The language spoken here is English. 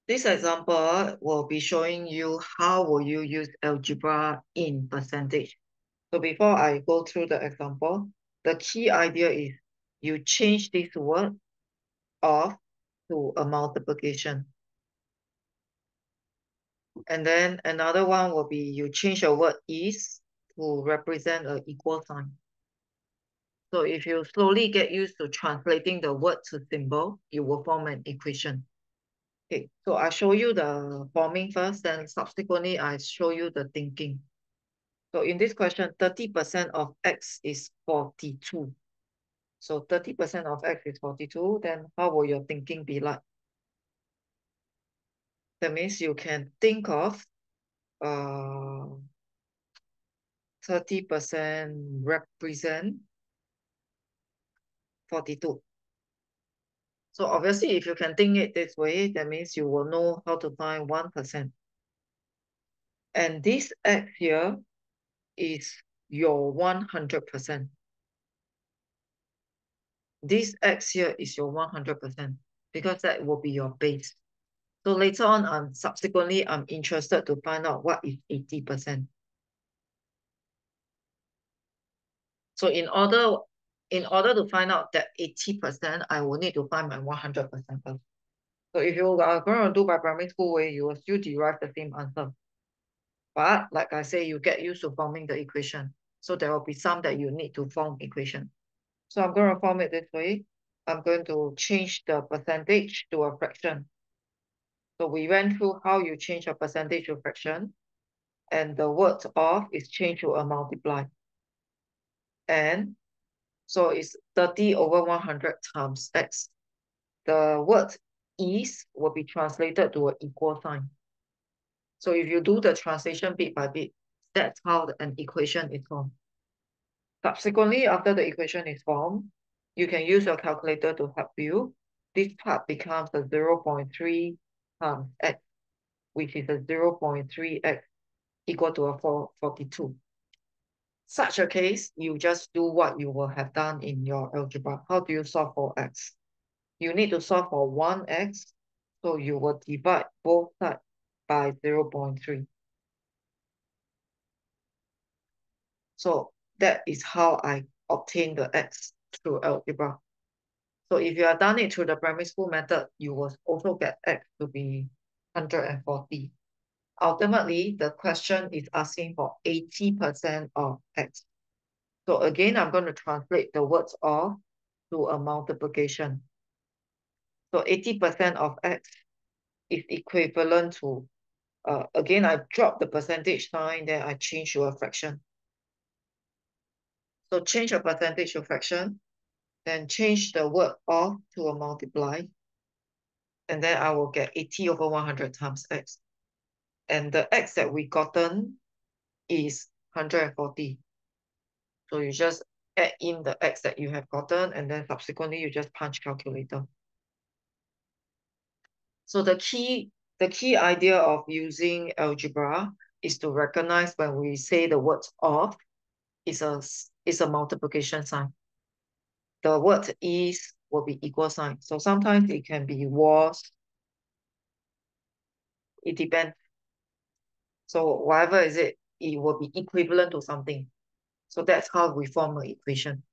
This example will be showing you how will you use algebra in percentage. So before I go through the example, the key idea is you change this word of to a multiplication. And then another one will be you change a word is to represent an equal sign. So if you slowly get used to translating the word to symbol, you will form an equation. Okay, so I show you the forming first, then subsequently I show you the thinking. So in this question, 30% of x is 42. So 30% of x is 42, then how will your thinking be like? That means you can think of 30% represent 42. So obviously, if you can think it this way, that means you will know how to find 1%. And this x here is your 100%. This x here is your 100% because that will be your base. So later on, subsequently, I'm interested to find out what is 80%. So in order to find out that 80%, I will need to find my 100% first. So if you are going to do by primary school way, you will still derive the same answer. But like I say, you get used to forming the equation. So there will be some that you need to form equation. So I'm going to form it this way. I'm going to change the percentage to a fraction. So we went through how you change a percentage to fraction. And the word of is changed to a multiply. And so it's 30 over 100 times x. The word is will be translated to an equal sign. So if you do the translation bit by bit, that's how an equation is formed. Subsequently, after the equation is formed, you can use your calculator to help you. This part becomes a 0.3 times x, which is a 0.3x equal to a 42. Such a case, you just do what you will have done in your algebra. How do you solve for x? You need to solve for 1x, so you will divide both sides by 0.3. So that is how I obtain the x through algebra. So if you have done it through the primary school method, you will also get x to be 140. Ultimately, the question is asking for 80% of x. So again, I'm going to translate the words of to a multiplication. So 80% of x is equivalent to, again, I drop the percentage sign, then I change to a fraction. So change a percentage to fraction, then change the word of to a multiply, and then I will get 80 over 100 times x. And the x that we gotten is 140. So you just add in the x that you have gotten, and then subsequently you just punch calculator. So the key idea of using algebra is to recognize when we say the word of is a multiplication sign. The word is will be equal sign. So sometimes it can be was. It depends. So whatever is it will be equivalent to something. So that's how we form an equation.